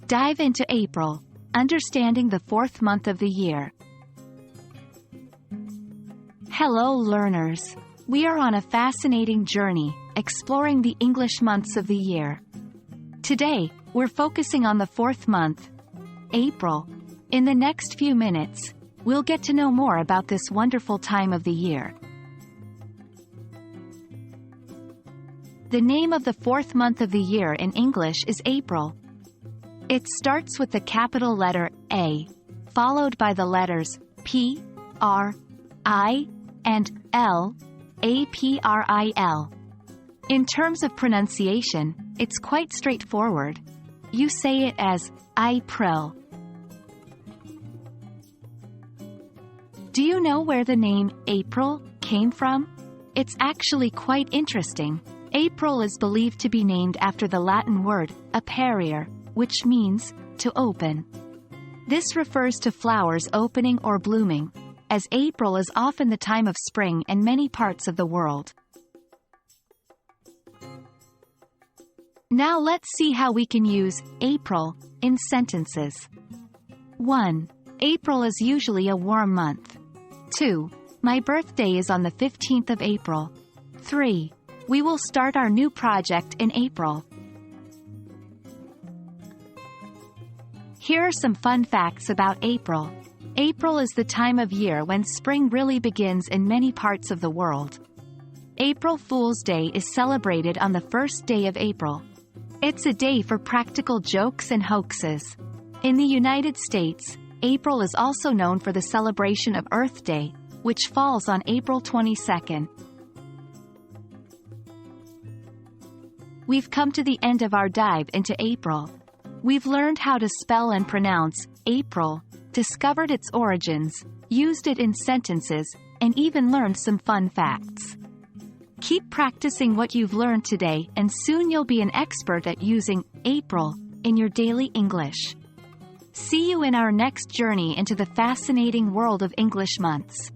Dive into April, understanding the fourth month of the year. Hello learners! We are on a fascinating journey, exploring the English months of the year. Today, we're focusing on the fourth month, April. In the next few minutes, we'll get to know more about this wonderful time of the year. The name of the fourth month of the year in English is April. It starts with the capital letter A, followed by the letters P, R, I, and L, April. In terms of pronunciation, it's quite straightforward. You say it as April. Do you know where the name April came from? It's actually quite interesting. April is believed to be named after the Latin word aperire, which means to open. This refers to flowers opening or blooming, as April is often the time of spring in many parts of the world. Now let's see how we can use April in sentences. 1. April is usually a warm month. 2. My birthday is on the 15th of April. 3. We will start our new project in April. Here are some fun facts about April. April is the time of year when spring really begins in many parts of the world. April Fool's Day is celebrated on the first day of April. It's a day for practical jokes and hoaxes. In the United States, April is also known for the celebration of Earth Day, which falls on April 22nd. We've come to the end of our dive into April. We've learned how to spell and pronounce April, discovered its origins, used it in sentences, and even learned some fun facts. Keep practicing what you've learned today and soon you'll be an expert at using April in your daily English. See you in our next journey into the fascinating world of English months.